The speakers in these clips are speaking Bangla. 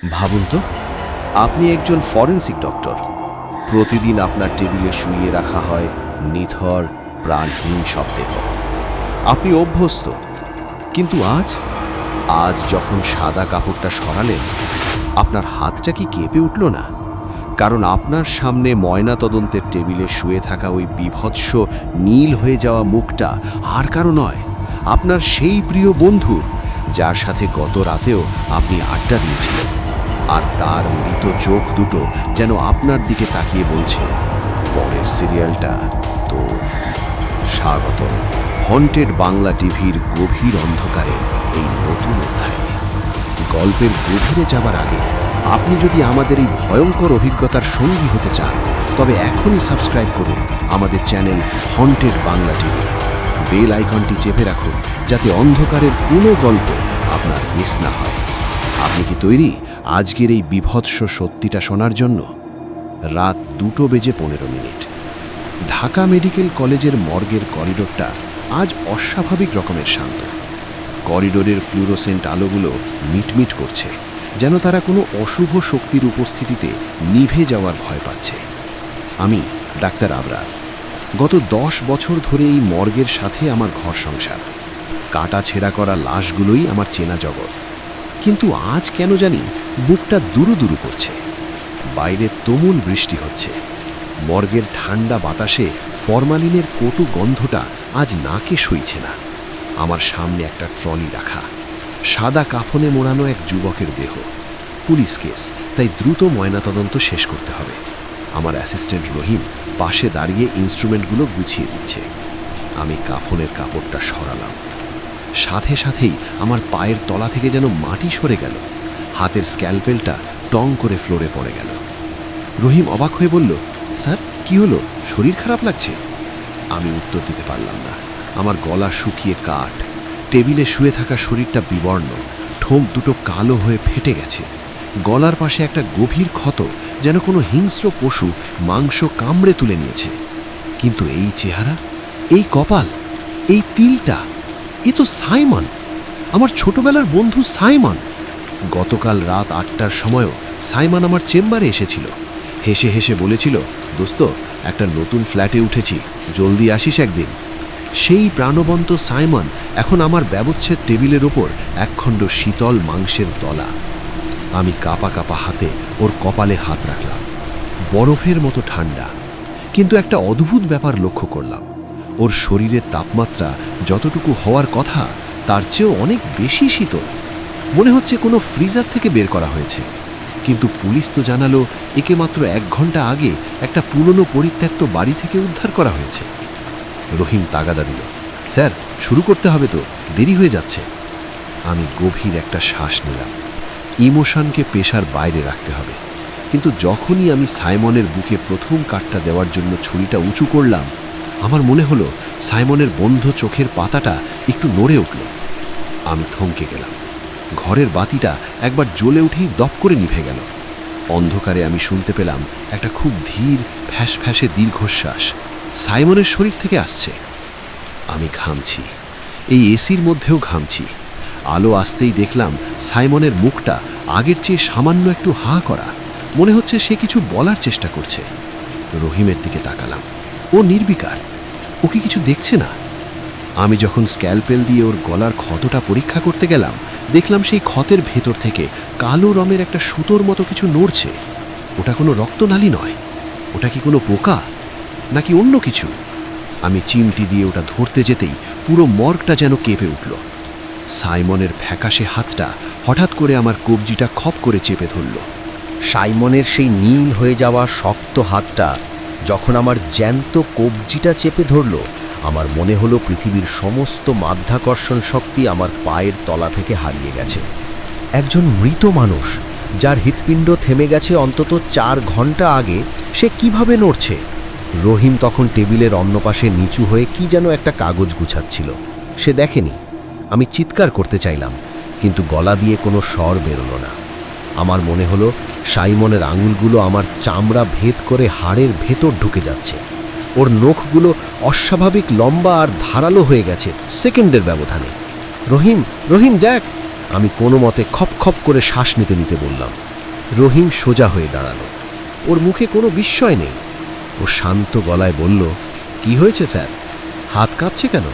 ভাবুন তো, আপনি একজন ফরেন্সিক ডক্টর। প্রতিদিন আপনার টেবিলে শুইয়ে রাখা হয় নিথর প্রাণহীন শবদেহ। আপনি অভ্যস্ত, কিন্তু আজ যখন সাদা কাপড়টা সরালেন, আপনার হাতটা কি কেঁপে উঠল না? কারণ আপনার সামনে ময়নাতদন্তের টেবিলে শুয়ে থাকা ওই বীভৎস নীল হয়ে যাওয়া মুখটা আর কারো নয়, আপনার সেই প্রিয় বন্ধুর, যার সাথে গত রাতেও আপনি আড্ডা দিয়েছিলেন। আর তার মৃত চোখ দুটো যেন আপনার দিকে তাকিয়ে বলছে, পরের সিরিয়ালটা তোর। স্বাগতম হন্টেড বাংলা টিভির গভীর অন্ধকারের এই নতুন অধ্যায়ে। গল্পের গভীরে যাবার আগে আপনি যদি আমাদের এই ভয়ঙ্কর অভিজ্ঞতার সঙ্গী হতে চান, তবে এখনই সাবস্ক্রাইব করুন আমাদের channel haunted Bangla TV. Bell আইকনটি চেপে রাখুন, যাতে অন্ধকারের কোনো গল্প আপনার মিস না হয়। আপনি কি তৈরি আজকের এই বীভৎস সত্যিটা শোনার জন্য? রাত 2:15। ঢাকা মেডিকেল কলেজের মর্গের করিডোরটা আজ অস্বাভাবিক রকমের শান্ত। করিডোরের ফ্লুরোসেন্ট আলোগুলো মিটমিট করছে, যেন তারা কোনো অশুভ শক্তির উপস্থিতিতে নিভে যাওয়ার ভয় পাচ্ছে। আমি ডাক্তার আবরার। গত 10 বছর ধরে এই মর্গের সাথে আমার ঘর সংসার। কাটা ছেঁড়া করা লাশগুলোই আমার চেনা জগৎ। কিন্তু আজ কেন জানি বুকটা দুরু দুরু করছে। বাইরে তুমুল বৃষ্টি হচ্ছে। মর্গের ঠান্ডা বাতাসে ফরমালিনের কটু গন্ধটা আজ নাকে সইছে না। আমার সামনে একটা ট্রলি রাখা, সাদা কাফনে মোড়ানো এক যুবকের দেহ। পুলিশ কেস, তাই দ্রুত ময়নাতদন্ত শেষ করতে হবে। আমার অ্যাসিস্ট্যান্ট রহিম পাশে দাঁড়িয়ে ইনস্ট্রুমেন্টগুলো গুছিয়ে দিচ্ছে। আমি কাফনের কাপড়টা সরালাম। সাথে সাথেই আমার পায়ের তলা থেকে যেন মাটি সরে গেল। হাতের স্ক্যালপেলটা টং করে ফ্লোরে পড়ে গেল। রহিম অবাক হয়ে বলল, স্যার কি হলো, শরীর খারাপ লাগছে? আমি উত্তর দিতে পারলাম না। আমার গলা শুকিয়ে কাঠ, টেবিলে শুয়ে থাকা শরীরটা বিবর্ণ, ঠোঁট দুটো কালো হয়ে ফেটে গেছে। গলার পাশে একটা গভীর ক্ষত, যেন কোনো হিংস্র পশু মাংস কামড়ে তুলে নিয়েছে। কিন্তু এই চেহারা, এই কপাল, এই তিলটা, এ তো সাইমন, আমার ছোটবেলার বন্ধু সাইমন। গতকাল রাত 8টার সময়ও সাইমন আমার চেম্বারে এসেছিল। হেসে হেসে বলেছিল, দোস্ত একটা নতুন ফ্ল্যাটে উঠেছি, জলদি আসিস একদিন। সেই প্রাণবন্ত সাইমন এখন আমার ব্যবচ্ছেদ টেবিলের ওপর একখণ্ড শীতল মাংসের দলা। আমি কাঁপা কাঁপা হাতে ওর কপালে হাত রাখলাম। বরফের মতো ঠান্ডা, কিন্তু একটা অদ্ভুত ব্যাপার লক্ষ্য করলাম। ওর শরীরের তাপমাত্রা যতটুকু হওয়ার কথা তার চেয়েও অনেক বেশি শীতল। মনে হচ্ছে কোনো ফ্রিজার থেকে বের করা হয়েছে। কিন্তু পুলিশ তো জানালো একে মাত্র 1 ঘন্টা আগে একটা পুরনো পরিত্যক্ত বাড়ি থেকে উদ্ধার করা হয়েছে। রহিম তাগাদা দিল, স্যার শুরু করতে হবে তো, দেরি হয়ে যাচ্ছে। আমি গভীর একটা শ্বাস নিলাম। ইমোশনকে পেশার বাইরে রাখতে হবে। কিন্তু যখনই আমি সাইমনের বুকে প্রথম কাটটা দেওয়ার জন্য ছুরিটা উঁচু করলাম, আমার মনে হলো সাইমনের বন্ধ চোখের পাতাটা একটু নড়ে উঠল। আমি থমকে গেলাম। ঘরের বাতিটা একবার জ্বলে উঠেই দপ করে নিভে গেল। অন্ধকারে আমি শুনতে পেলাম একটা খুব ধীর ফ্যাঁস ফ্যাঁসে দীর্ঘশ্বাস সাইমনের শরীর থেকে আসছে। আমি ঘামছি, এই এসির মধ্যেও ঘামছি। আলো আসতেই দেখলাম সাইমনের মুখটা আগের চেয়ে সামান্য একটু হা করা। মনে হচ্ছে সে কিছু বলার চেষ্টা করছে। রহিমের দিকে তাকালাম, ও নির্বিকার, ও কি কিছু দেখছে না? আমি যখন স্ক্যালপেল দিয়ে ওর গলার ক্ষতটা পরীক্ষা করতে গেলাম, দেখলাম সেই ক্ষতের ভেতর থেকে কালো রঙের একটা সুতোর মতো কিছু নড়ছে। ওটা কোনো রক্তনালী নয়। ওটা কি কোনো পোকা, নাকি অন্য কিছু? আমি চিমটি দিয়ে ওটা ধরতে যেতেই পুরো মর্গটা যেন কেঁপে উঠল। সাইমনের ফ্যাকাশে হাতটা হঠাৎ করে আমার কবজিটা খপ করে চেপে ধরল। সাইমনের সেই নীল হয়ে যাওয়া শক্ত হাতটা যখন আমার জ্যান্ত কবজিটা চেপে ধরল, আমার মনে হলো পৃথিবীর সমস্ত মাধ্যাকর্ষণ শক্তি আমার পায়ের তলা থেকে হারিয়ে গেছে। একজন মৃত মানুষ, যার হৃৎপিণ্ড থেমে গেছে অন্তত 4 ঘন্টা আগে, সে কিভাবে নড়ছে? রহিম তখন টেবিলের অন্য পাশে নিচু হয়ে কি যেন একটা কাগজ গুছাচ্ছিল। সে দেখেনি। আমি চিৎকার করতে চাইলাম, কিন্তু গলা দিয়ে কোনো স্বর বেরোলো না। আমার মনে হলো সাইমনের আঙুলগুলো আমার চামড়া ভেদ করে হাড়ের ভেতর ঢুকে যাচ্ছে। ওর নখগুলো অস্বাভাবিক লম্বা আর ধারালো হয়ে গেছে সেকেন্ডের ব্যবধানে। রহিম, রহিম জ্যাক! আমি কোনো মতে খপ খপ করে শ্বাস নিতে নিতে বললাম। রহিম সোজা হয়ে দাঁড়ালো। ওর মুখে কোনো বিস্ময় নেই। ও শান্ত গলায় বলল, কি হয়েছে স্যার? হাত কাঁপছে কেন?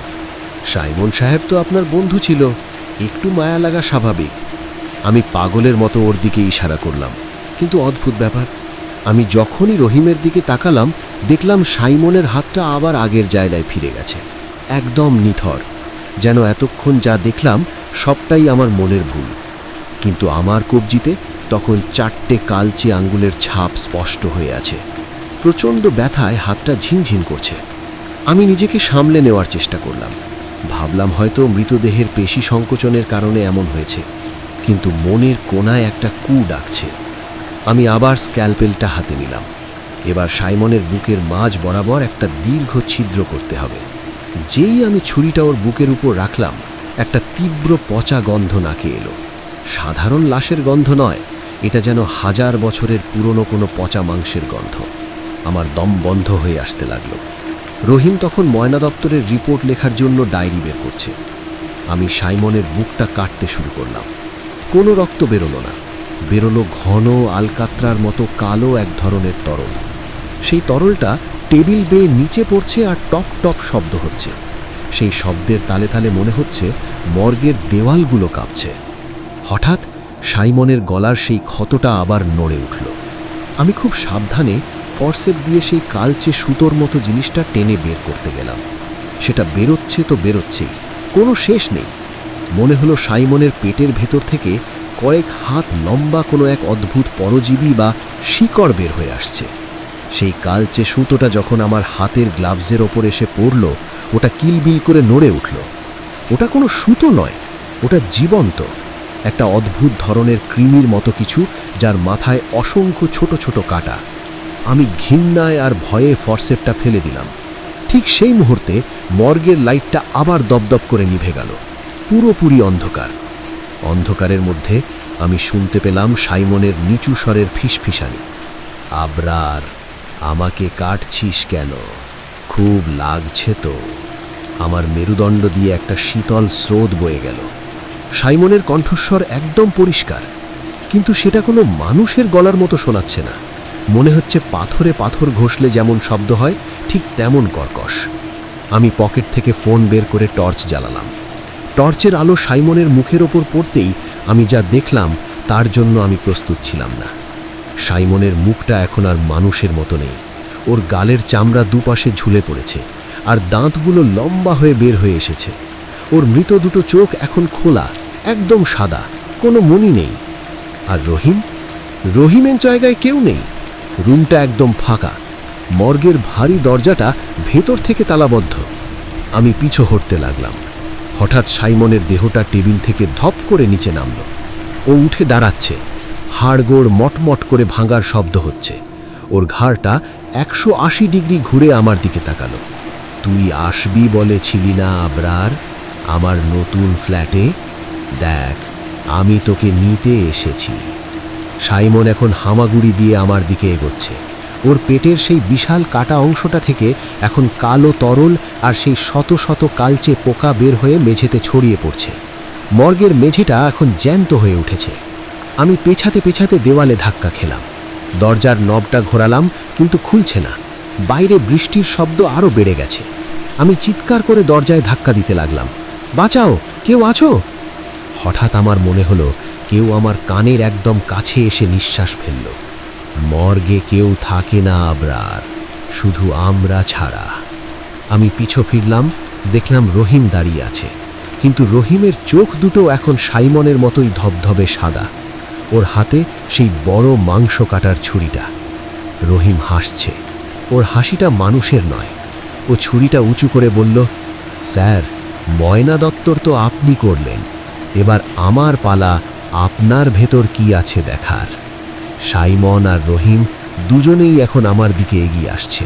সাইমন সাহেব তো আপনার বন্ধু ছিল, একটু মায়া লাগা স্বাভাবিক। আমি পাগলের মতো ওর দিকে ইশারা করলাম। কিন্তু অদ্ভুত ব্যাপার, আমি যখনই রহিমের দিকে তাকালাম দেখলাম সাইমনের হাতটা আবার আগের জায়গায় ফিরে গেছে, একদম নিথর, যেন এতক্ষণ যা দেখলাম সবটাই আমার মনের ভুল। কিন্তু আমার কবজিতে তখন 4টে কালচে আঙ্গুলের ছাপ স্পষ্ট হয়ে আছে। প্রচণ্ড ব্যথায় হাতটা ঝিনঝিন করছে। আমি নিজেকে সামলে নেওয়ার চেষ্টা করলাম। ভাবলাম হয়তো মৃতদেহের পেশি সংকোচনের কারণে এমন হয়েছে, কিন্তু মনের কোণায় একটা কু ডাকছে। আমি আবার স্ক্যালপেলটা হাতে নিলাম। এবার সাইমনের বুকের মাঝ বরাবর একটা দীর্ঘ ছিদ্র করতে হবে। যেই আমি ছুরিটা ওর বুকের উপর রাখলাম, একটা তীব্র পচা গন্ধ নাকে এলো। সাধারণ লাশের গন্ধ নয়, এটা যেন 1000 বছরের পুরনো কোনো পচা মাংসের গন্ধ। আমার দম বন্ধ হয়ে আসতে লাগলো। রহিম তখন ময়না দপ্তরের রিপোর্ট লেখার জন্য ডায়েরি বের করছে। আমি সাইমনের বুকটা কাটতে শুরু করলাম। কোনো রক্ত বেরোলো না, বেরোলো ঘন আলকাত্রার মতো কালো এক ধরনের তরল। সেই তরলটা টেবিল বেয়ে নিচে পড়ছে আর টপ টপ শব্দ হচ্ছে। সেই শব্দের তালে তালে মনে হচ্ছে মর্গের দেওয়ালগুলো কাঁপছে। হঠাৎ সাইমনের গলার সেই ক্ষতটা আবার নড়ে উঠল। আমি খুব সাবধানে ফরসেপ দিয়ে সেই কালচে সুতোর মতো জিনিসটা টেনে বের করতে গেলাম। সেটা বেরোচ্ছে তো বেরোচ্ছেই, কোনো শেষ নেই। মনে হলো সাইমনের পেটের ভেতর থেকে কয়েক হাত লম্বা কোনো এক অদ্ভুত পরজীবী বা শিকড় বের হয়ে আসছে। সেই কালচে সুতোটা যখন আমার হাতের গ্লাভসের ওপর এসে পড়ল, ওটা কিলবিল করে নড়ে উঠল। ওটা কোনো সুতো নয়, ওটা জীবন্ত একটা অদ্ভুত ধরনের কৃমির মতো কিছু, যার মাথায় অসংখ্য ছোট ছোট কাঁটা। আমি ঘৃণায় আর ভয়ে ফরসেপটা ফেলে দিলাম। ঠিক সেই মুহূর্তে মর্গের লাইটটা আবার দপদপ করে নিভে গেল। পুরোপুরি অন্ধকার। অন্ধকারের মধ্যে আমি শুনতে পেলাম সাইমনের নিচু স্বরের ফিসফিসানি। আবরার, আমাকে কাটছিস কেন? খুব লাগছে তো? আমার মেরুদণ্ড দিয়ে একটা শীতল স্রোত বয়ে গেল। সাইমনের কণ্ঠস্বর একদম পরিষ্কার, কিন্তু সেটা কোনো মানুষের গলার মতো শোনাচ্ছে না। মনে হচ্ছে পাথরে পাথর ঘষলে যেমন শব্দ হয়, ঠিক তেমন কর্কশ। আমি পকেট থেকে ফোন বের করে টর্চ জ্বালালাম। টর্চের আলো সাইমনের মুখের ওপর পড়তেই আমি যা দেখলাম তার জন্য আমি প্রস্তুত ছিলাম না। সাইমনের মুখটা এখন আর মানুষের মতো নেই। ওর গালের চামড়া দুপাশে ঝুলে পড়েছে, আর দাঁতগুলো লম্বা হয়ে বের হয়ে এসেছে। ওর মৃত দুটো চোখ এখন খোলা, একদম সাদা, কোনো মনি নেই। আর রহিমের জায়গায় কেউ নেই। রুমটা একদম ফাঁকা। মর্গের ভারী দরজাটা ভেতর থেকে তালাবদ্ধ। আমি পিছু হটতে লাগলাম। হঠাৎ সাইমনের দেহটা টেবিল থেকে ধপ করে নিচে নামল। ও উঠে দাঁড়াচ্ছে, হাড়গোড় মটমট করে ভাঙার শব্দ হচ্ছে। ওর ঘাড়টা 180 ডিগ্রি ঘুরে আমার দিকে তাকালো। তুই আসবি বলেছিলি না আবরার, আমার নতুন ফ্ল্যাটে? দেখ, আমি তোকে নিতে এসেছি। সাইমন এখন হামাগুড়ি দিয়ে আমার দিকে এগোচ্ছে। ওর পেটের সেই বিশাল কাটা অংশটা থেকে এখন কালো তরল আর সেই শত শত কালচে পোকা বের হয়ে মেঝেতে ছড়িয়ে পড়ছে। মর্গের মেঝেটা এখন জ্যান্ত হয়ে উঠেছে। আমি পেছাতে পেছাতে দেওয়ালে ধাক্কা খেলাম। দরজার নবটা ঘোরালাম, কিন্তু খুলছে না। বাইরে বৃষ্টির শব্দ আরও বেড়ে গেছে। আমি চিৎকার করে দরজায় ধাক্কা দিতে লাগলাম, বাঁচাও, কেউ আছো? হঠাৎ আমার মনে হলো কেউ আমার কানের একদম কাছে এসে নিঃশ্বাস ফেলল। মর্গে কেউ থাকে না আবরার, শুধু আমরা ছাড়া। আমি পিছু ফিরলাম, দেখলাম রহিম দাঁড়িয়ে আছে, কিন্তু রহিমের চোখ দুটো এখন সাইমনের মতোই ধবধবে সাদা। ওর হাতে সেই বড় মাংস কাটার ছুরিটা। রহিম হাসছে। ওর হাসিটা মানুষের নয়। ও ছুরিটা উঁচু করে বলল, স্যার, ময়না দত্তর তো আপনি করলেন, এবার আমার পালা আপনার ভেতর কি আছে দেখার। সাইমন আর রহিম দুজনেই এখন আমার দিকে এগিয়ে আসছে।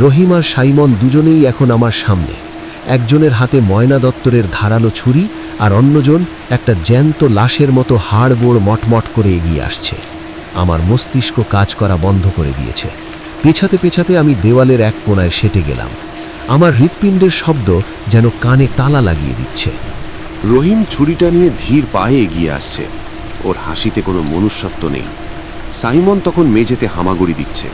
রহিম আর সাইমন দুজনেই এখন আমার সামনে। একজনের হাতে ময়না দত্তরের ধারালো ছুরি, আর অন্যজন একটা জ্যান্ত লাশের মতো হাড়গোড় মটমট করে এগিয়ে আসছে। আমার মস্তিষ্ক কাজ করা বন্ধ করে দিয়েছে। পেছাতে পেছাতে আমি দেওয়ালের এক কোণায় সেটে গেলাম। আমার হৃৎপিণ্ডের শব্দ যেন কানে তালা লাগিয়ে দিচ্ছে। রহিম ছুরিটা নিয়ে ধীর পায়ে এগিয়ে আসছে। ওর হাসিতে কোনো মনুষ্যত্ব নেই। সাইমন তখন মেঝেতে হামাগুড়ি দিচ্ছে।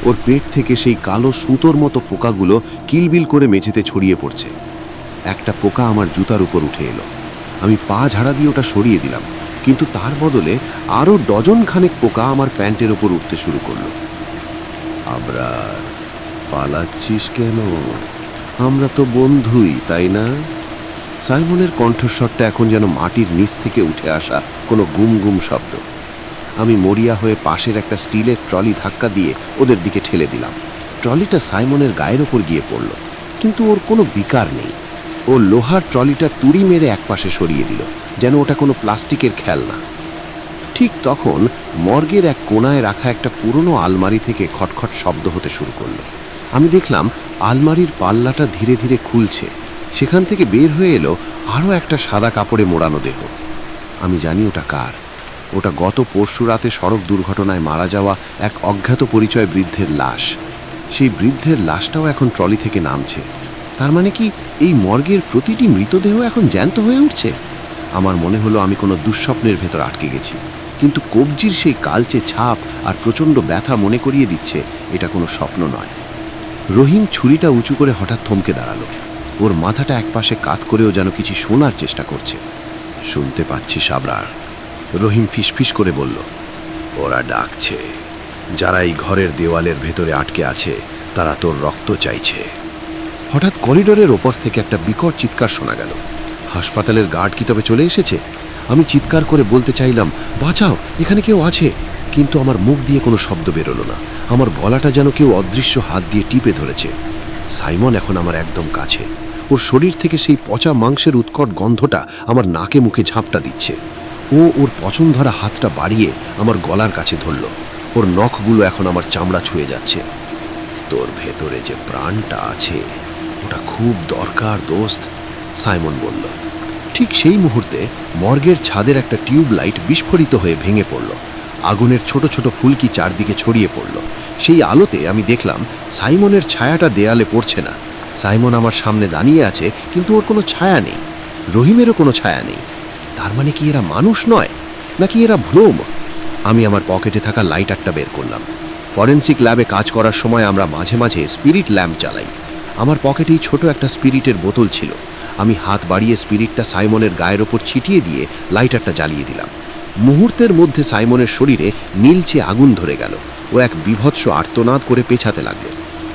ওর পেট থেকে সেই কালো সুতোর মতো পোকাগুলো কিলবিল করে মেঝেতে ছড়িয়ে পড়ছে। একটা পোকা আমার জুতার উপর উঠে এলো। আমি পা ঝাড়া দিয়ে ওটা সরিয়ে দিলাম, কিন্তু তার বদলে আরও ডজন খানেক পোকা আমার প্যান্টের ওপর উঠতে শুরু করলো। আবরার, পালাচ্ছিস কেন? আমরা তো বন্ধুই, তাই না? সাইমনের কণ্ঠস্বরটা এখন যেন মাটির নিচ থেকে উঠে আসা কোনো গুম গুম শব্দ। আমি মরিয়া হয়ে পাশের একটা স্টিলের ট্রলি ধাক্কা দিয়ে ওদের দিকে ঠেলে দিলাম। ট্রলিটা সাইমনের গায়ের ওপর গিয়ে পড়ল, কিন্তু ওর কোনো বিকার নেই। ও লোহার ট্রলিটা তুড়ি মেরে একপাশে সরিয়ে দিল, যেন ওটা কোনো প্লাস্টিকের খেলনা। ঠিক তখন মর্গের এক কোণায় রাখা একটা পুরনো আলমারি থেকে খটখট শব্দ হতে শুরু করলো। আমি দেখলাম আলমারির পাল্লাটা ধীরে ধীরে খুলছে। সেখান থেকে বের হয়ে এলো আরও একটা সাদা কাপড়ে মোড়ানো দেহ। আমি জানি ওটা কার। ওটা গত পরশু রাতে সড়ক দুর্ঘটনায় মারা যাওয়া এক অজ্ঞাত পরিচয় বৃদ্ধের লাশ। সেই বৃদ্ধের লাশটাও এখন ট্রলি থেকে নামছে। তার মানে কি এই মর্গের প্রতিটি মৃতদেহ এখন জ্যান্ত হয়ে উঠছে? আমার মনে হলো আমি কোনো দুঃস্বপ্নের ভেতর আটকে গেছি, কিন্তু কবজির সেই কালচে ছাপ আর প্রচণ্ড ব্যথা মনে করিয়ে দিচ্ছে এটা কোনো স্বপ্ন নয়। রহিম ছুরিটা উঁচু করে হঠাৎ থমকে দাঁড়ালো। ওর মাথাটা একপাশে কাত করেও যেন কিছু শোনার চেষ্টা করছে। শুনতে পাচ্ছিস আবরার? রহিম ফিসফিস করে বলল। ওরা ডাকছে। যারা এই ঘরের দেওয়ালের ভেতরে আটকে আছে তারা তোর রক্ত চাইছে। হঠাৎ করিডোরের ওপর থেকে একটা বিকট চিৎকার শোনা গেল। হাসপাতালের গার্ড কি তবে চলে এসেছে? আমি চিৎকার করে বলতে চাইলাম, বাঁচাও, এখানে কেউ আছে, কিন্তু আমার মুখ দিয়ে কোনো শব্দ বেরোলো না। আমার গলাটা যেন কেউ অদৃশ্য হাত দিয়ে টিপে ধরেছে। সাইমন এখন আমার একদম কাছে। ওর শরীর থেকে সেই পচা মাংসের উৎকট গন্ধটা আমার নাকে মুখে ঝাপটা দিচ্ছে। ও ওর পছন্দ ধরা হাতটা বাড়িয়ে আমার গলার কাছে ধরল। ওর নখগুলো এখন আমার চামড়া ছুঁয়ে যাচ্ছে। তোর ভেতরে যে প্রাণটা আছে ওটা খুব দরকার দোস্ত, সাইমন বলল। ঠিক সেই মুহূর্তে মর্গের ছাদের একটা টিউব লাইট বিস্ফোরিত হয়ে ভেঙে পড়ল। আগুনের ছোট ছোট ফুলকি চারদিকে ছড়িয়ে পড়ল। সেই আলোতে আমি দেখলাম সাইমনের ছায়াটা দেয়ালে পড়ছে না। সাইমন আমার সামনে দাঁড়িয়ে আছে, কিন্তু ওর কোনো ছায়া নেই। রহিমেরও কোনো ছায়া নেই। তার মানে কি এরা মানুষ নয়, নাকি এরা ভ্রম? আমি আমার পকেটে থাকা লাইটারটা বের করলাম। ফরেনসিক ল্যাবে কাজ করার সময় আমরা মাঝে মাঝে স্পিরিট ল্যাম্প চালাই। আমার পকেটেই ছোট একটা স্পিরিটের বোতল ছিল। আমি হাত বাড়িয়ে স্পিরিটটা সাইমনের গায়ের ওপর ছিটিয়ে দিয়ে লাইটারটা জ্বালিয়ে দিলাম। মুহূর্তের মধ্যে সাইমনের শরীরে নীলচে আগুন ধরে গেল। ও এক বীভৎস আর্তনাদ করে পেছাতে লাগলো।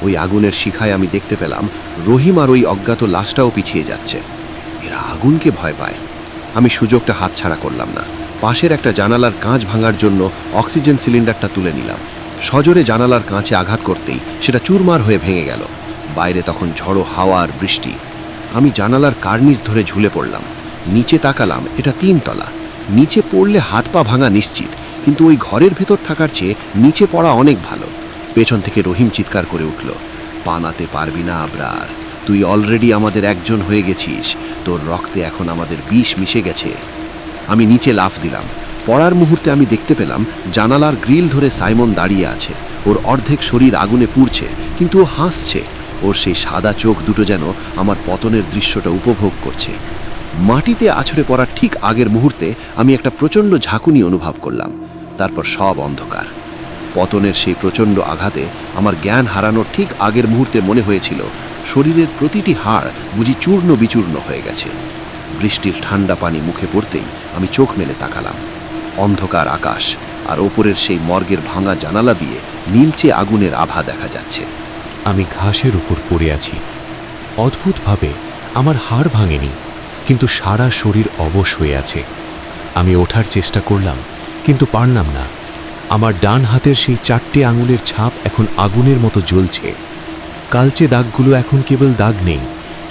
ওই আগুনের শিখায় আমি দেখতে পেলাম রহিম আর ওই অজ্ঞাত লাশটাও পিছিয়ে যাচ্ছে। এরা আগুনকে ভয় পায়। আমি সুযোগটা হাতছাড়া করলাম না। পাশের একটা জানালার কাঁচ ভাঙার জন্য অক্সিজেন সিলিন্ডারটা তুলে নিলাম। সজোরে জানালার কাঁচে আঘাত করতেই সেটা চুরমার হয়ে ভেঙে গেল। বাইরে তখন ঝড়ো হাওয়া আর বৃষ্টি। আমি জানালার কার্নিস ধরে ঝুলে পড়লাম। নিচে তাকালাম, এটা 3 তলা। নিচে পড়লে হাত পা ভাঙা নিশ্চিত, কিন্তু ওই ঘরের ভেতর থাকার চেয়ে নিচে পড়া অনেক ভালো। পেছন থেকে রহিম চিৎকার করে উঠল, পানাতে পারবি না আবরার, তুই অলরেডি আমাদের একজন হয়ে গেছিস। তোর রক্তে এখন আমাদের বিষ মিশে গেছে। আমি নিচে লাফ দিলাম। পড়ার মুহূর্তে আমি দেখতে পেলাম জানালার গ্রিল ধরে সাইমন দাঁড়িয়ে আছে। ওর অর্ধেক শরীর আগুনে পুড়ছে, কিন্তু ও হাসছে। ওর সেই সাদা চোখ দুটো যেন আমার পতনের দৃশ্যটা উপভোগ করছে। মাটিতে আছড়ে পড়ার ঠিক আগের মুহূর্তে আমি একটা প্রচণ্ড ঝাঁকুনি অনুভব করলাম। তারপর সব অন্ধকার। পতনের সেই প্রচণ্ড আঘাতে আমার জ্ঞান হারানোর ঠিক আগের মুহূর্তে মনে হয়েছিল শরীরের প্রতিটি হাড় বুঝি চূর্ণ বিচূর্ণ হয়ে গেছে। বৃষ্টির ঠান্ডা পানি মুখে পড়তেই আমি চোখ মেলে তাকালাম। অন্ধকার আকাশ আর ওপরের সেই মর্গের ভাঙা জানালা দিয়ে নীলচে আগুনের আভা দেখা যাচ্ছে। আমি ঘাসের উপর পড়ে আছি। অদ্ভুতভাবে আমার হাড় ভাঙেনি, কিন্তু সারা শরীর অবশ হয়ে আছে। আমি ওঠার চেষ্টা করলাম, কিন্তু পারলাম না। আমার ডান হাতের সেই 4টে আঙুলের ছাপ এখন আগুনের মতো জ্বলছে। কালচে দাগগুলো এখন কেবল দাগ নেই,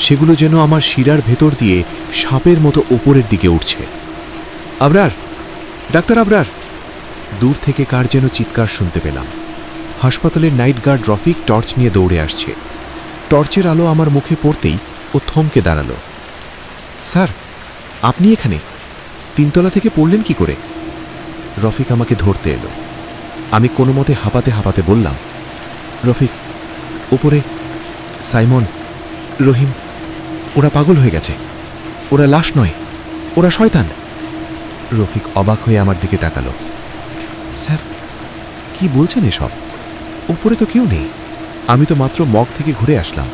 সেগুলো যেন আমার শিরার ভেতর দিয়ে সাপের মতো ওপরের দিকে উঠছে। আবরার, ডাক্তার আবরার! দূর থেকে কার যেন চিৎকার শুনতে পেলাম। হাসপাতালের নাইট গার্ড রফিক টর্চ নিয়ে দৌড়ে আসছে। টর্চের আলো আমার মুখে পড়তেই ও থমকে দাঁড়ালো। স্যার, আপনি এখানে? 3 তলা থেকে পড়লেন কি করে? রফিক আমাকে ধরতে এলো। আমি কোনো মতে হাঁপাতে হাঁপাতে বললাম, রফিক, ওপরে সাইমন, রহিম, ওরা পাগল হয়ে গেছে। ওরা লাশ নয়, ওরা শয়তান। রফিক অবাক হয়ে আমার দিকে তাকালো। স্যার, কি বলছেন এসব? ওপরে তো কেউ নেই। আমি তো মাত্র মগ থেকে ঘুরে আসলাম।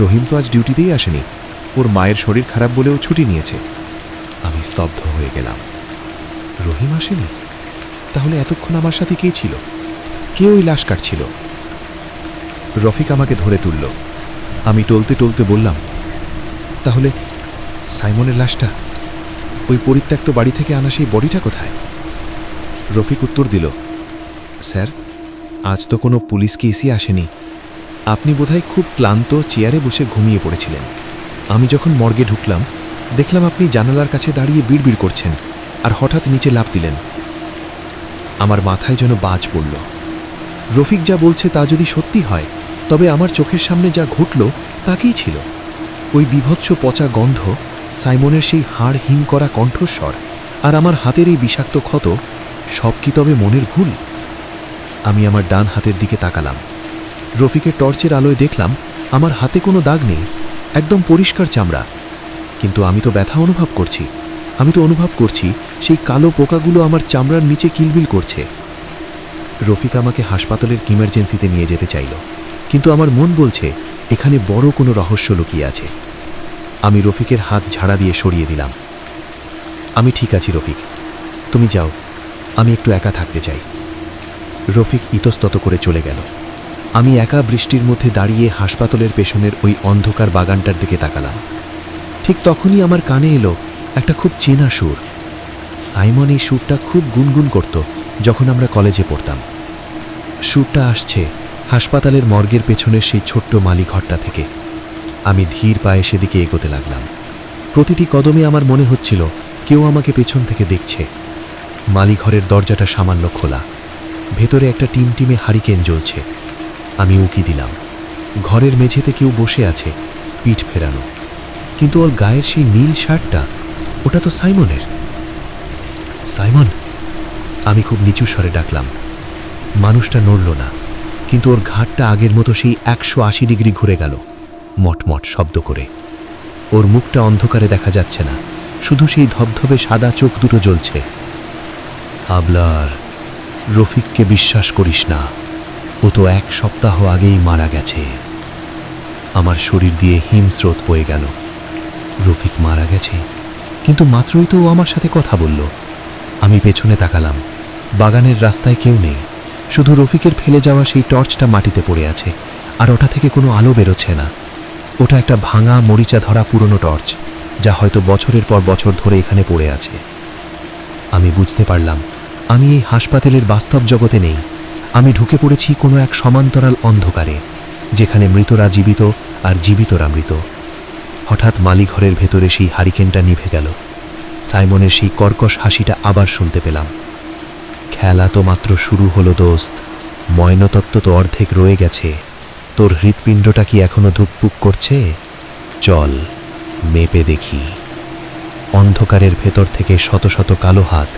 রহিম তো আজ ডিউটিতেই আসেনি, ওর মায়ের শরীর খারাপ বলেও ছুটি নিয়েছে। আমি স্তব্ধ হয়ে গেলাম। রহিম আসেনি? তাহলে এতক্ষণ আমার সাথে কে ছিল? কে ওই লাশ কাটছিল? রফিক আমাকে ধরে তুলল। আমি টলতে টলতে বললাম, তাহলে সাইমনের লাশটা, ওই পরিত্যক্ত বাড়ি থেকে আনা সেই বডিটা কোথায়? রফিক উত্তর দিল, স্যার, আজ তো কোনো পুলিশ কেসই আসেনি। আপনি বোধহয় খুব ক্লান্ত চেয়ারে বসে ঘুমিয়ে পড়েছিলেন। আমি যখন মর্গে ঢুকলাম, দেখলাম আপনি জানালার কাছে দাঁড়িয়ে বিড়বিড় করছেন আর হঠাৎ নিচে লাফ দিলেন। আমার মাথায় যেন বাজ পড়ল। রফিক যা বলছে তা যদি সত্যি হয়, তবে আমার চোখের সামনে যা ঘটল তাকেই ছিল। ওই বিভৎস পচা গন্ধ, সাইমনের সেই হাড় হিম করা কণ্ঠস্বর আর আমার হাতের এই বিষাক্ত ক্ষত, সব কি তবে মনের ভুল? আমি আমার ডান হাতের দিকে তাকালাম। রফিকের টর্চের আলোয় দেখলাম আমার হাতে কোনো দাগ নেই, একদম পরিষ্কার চামড়া। কিন্তু আমি তো ব্যথা অনুভব করছি। আমি তো অনুভব করছি সেই কালো পোকাগুলো আমার চামড়ার নিচে কিলবিল করছে। রফিক আমাকে হাসপাতালের ইমার্জেন্সিতে নিয়ে যেতে চাইল, কিন্তু আমার মন বলছে এখানে বড় কোনো রহস্য লুকিয়ে আছে। আমি রফিকের হাত ঝাড়া দিয়ে সরিয়ে দিলাম। আমি ঠিক আছি রফিক, তুমি যাও, আমি একটু একা থাকতে চাই। রফিক ইতস্তত করে চলে গেল। আমি একা বৃষ্টির মধ্যে দাঁড়িয়ে হাসপাতালের পেছনের ওই অন্ধকার বাগানটার দিকে তাকালাম। ঠিক তখনই আমার কানে এলো একটা খুব চেনা সুর। সাইমন এই সুরটা খুব গুনগুন করত যখন আমরা কলেজে পড়তাম। সুরটা আসছে হাসপাতালের মর্গের পেছনের সেই ছোট্ট মালিঘরটা থেকে। আমি ধীর পায়ে সেদিকে এগোতে লাগলাম। প্রতিটি কদমে আমার মনে হচ্ছিল কেউ আমাকে পেছন থেকে দেখছে। মালিঘরের দরজাটা সামান্য খোলা, ভেতরে একটা টিমটিমে হারিকেন জ্বলছে। আমি উকি দিলাম। ঘরের মেঝেতে কেউ বসে আছে, পিঠ ফেরানো, কিন্তু ওর গায়ের সেই নীল শার্টটা, ওটা তো সাইমনের। সাইমন, আমি খুব নিচু স্বরে ডাকলাম। মানুষটা নড়ল না, কিন্তু ওর ঘাটটা আগের মতো সেই 180 ডিগ্রি ঘুরে গেল, মটমট শব্দ করে। ওর মুখটা অন্ধকারে দেখা যাচ্ছে না, শুধু সেই ধবধবে সাদা চোখ দুটো জ্বলছে। আবলার, রফিককে বিশ্বাস করিস না, ও তো 1 সপ্তাহ আগেই মারা গেছে। আমার শরীর দিয়ে হিমস্রোত বয়ে গেল। রফিক মারা গেছে? কিন্তু মাত্রই তো ও আমার সাথে কথা বলল। আমি পেছনে তাকালাম। বাগানের রাস্তায় কেউ নেই, শুধু রফিকের ফেলে যাওয়া সেই টর্চটা মাটিতে পড়ে আছে, আর ওটা থেকে কোনো আলো বেরোচ্ছে না। ওটা একটা ভাঙা মরিচা ধরা পুরনো টর্চ, যা হয়তো বছরের পর বছর ধরে এখানে পড়ে আছে। আমি বুঝতে পারলাম আমি এই হাসপাতালের বাস্তব জগতে নেই। আমি ঢুকে পড়েছি কোনো এক সমান্তরাল অন্ধকারে, যেখানে মৃতরা জীবিত আর জীবিতরা মৃত। হঠাৎ মালিঘরের ভেতরে সেই হারিকেনটা নিভে গেল। সাইমনের সেই কর্কশ হাসিটা আবার শুনতে পেলাম। খেলা তো মাত্র শুরু হলো দোস্ত, ময়নতত্ত্ব তো অর্ধেক রয়ে গেছে। তোর হৃৎপিণ্ডটা কি এখনো ধুকপুক করছে? চল, মেপে দেখি। অন্ধকারের ভেতর থেকে শত শত কালো হাত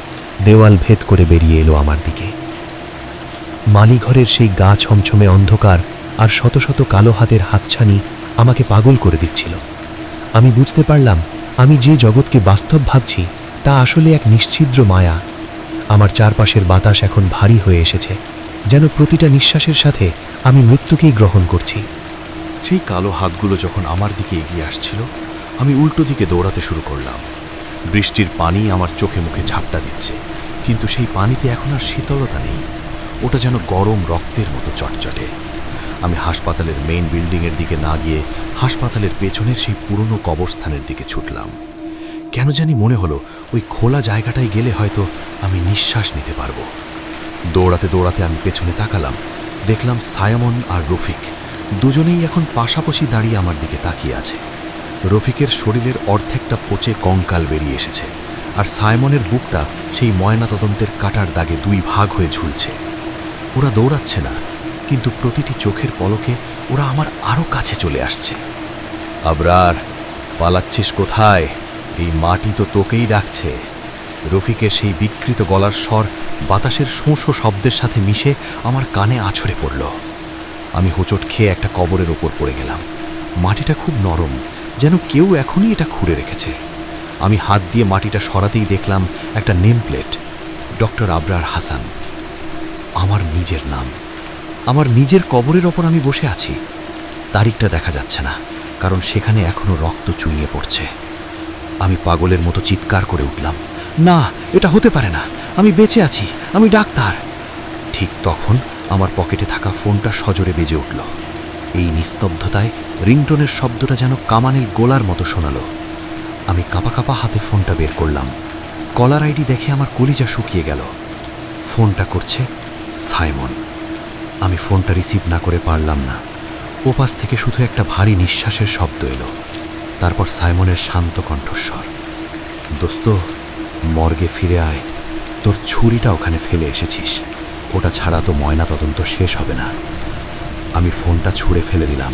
দেওয়াল ভেদ করে বেরিয়ে এলো আমার দিকে। মালিঘরের সেই গা ছমছমে অন্ধকার আর শত শত কালো হাতের হাতছানি আমাকে পাগল করে দিচ্ছিল। আমি বুঝতে পারলাম আমি যে জগৎকে বাস্তব ভাবছি তা আসলে এক নিশ্ছিদ্র মায়া। আমার চারপাশের বাতাস এখন ভারী হয়ে এসেছে, যেন প্রতিটা নিঃশ্বাসের সাথে আমি মৃত্যুকেই গ্রহণ করছি। সেই কালো হাতগুলো যখন আমার দিকে এগিয়ে আসছিল, আমি উল্টো দিকে দৌড়াতে শুরু করলাম। বৃষ্টির পানি আমার চোখে মুখে ঝাপটা দিচ্ছে, কিন্তু সেই পানিতে এখন আর শীতলতা নেই, ওটা যেন গরম রক্তের মতো চটচটে। আমি হাসপাতালের মেইন বিল্ডিংয়ের দিকে না গিয়ে হাসপাতালের পেছনের সেই পুরনো কবরস্থানের দিকে ছুটলাম। কেন জানি মনে হলো ওই খোলা জায়গাটায় গেলে হয়তো আমি নিঃশ্বাস নিতে পারবো। দৌড়াতে দৌড়াতে আমি পেছনে তাকালাম, দেখলাম সাইমন আর রফিক দুজনেই এখন পাশাপাশি দাঁড়িয়ে আমার দিকে তাকিয়ে আছে। রফিকের শরীরের অর্ধেকটা পচে কঙ্কাল বেরিয়ে এসেছে, আর সাইমনের বুকটা সেই ময়নাতদন্তের কাটার দাগে 2 ভাগ হয়ে ঝুলছে। ওরা দৌড়াচ্ছে না, কিন্তু প্রতিটি চোখের পলকে ওরা আমার আরও কাছে চলে আসছে। আবরার, পালাচ্ছিস কোথায়? এই মাটি তো তোকেই ডাকছে। রফিকের সেই বিকৃত গলার স্বর বাতাসের শোঁ-শোঁ শব্দের সাথে মিশে আমার কানে আছড়ে পড়ল। আমি হোঁচট খেয়ে একটা কবরের ওপর পড়ে গেলাম। মাটিটা খুব নরম, যেন কেউ এখনই এটা খুঁড়ে রেখেছে। আমি হাত দিয়ে মাটিটা সরাতেই দেখলাম একটা name plate, doctor Abrar Hasan. আমার নিজের নাম। আমার নিজের কবরের ওপর আমি বসে আছি। তারিখটা দেখা যাচ্ছে না, কারণ সেখানে এখনো রক্ত চুইয়ে পড়ছে। আমি পাগলের মতো চিৎকার করে উঠলাম, না, এটা হতে পারে না, আমি বেঁচে আছি, আমি ডাক্তার। ঠিক তখন আমার পকেটে থাকা ফোনটা সজোরে বেজে উঠল। এই নিস্তব্ধতায় রিংটোনের শব্দটা যেন কামানের গোলার মতো শোনালো। আমি কাঁপা কাঁপা হাতে ফোনটা বের করলাম। কলার আইডি দেখে আমার কলিজা শুকিয়ে গেল। ফোনটা করছে সাইমন। আমি ফোনটা রিসিভ না করে পারলাম না। ওপাশ থেকে শুধু একটা ভারী নিঃশ্বাসের শব্দ এলো। তারপর সাইমনের শান্ত কণ্ঠস্বর, দোস্ত, মর্গে ফিরে আয়, তোর ছুরিটা ওখানে ফেলে এসেছিস, ওটা ছাড়া তো ময়না তদন্ত শেষ হবে না। আমি ফোনটা ছুঁড়ে ফেলে দিলাম।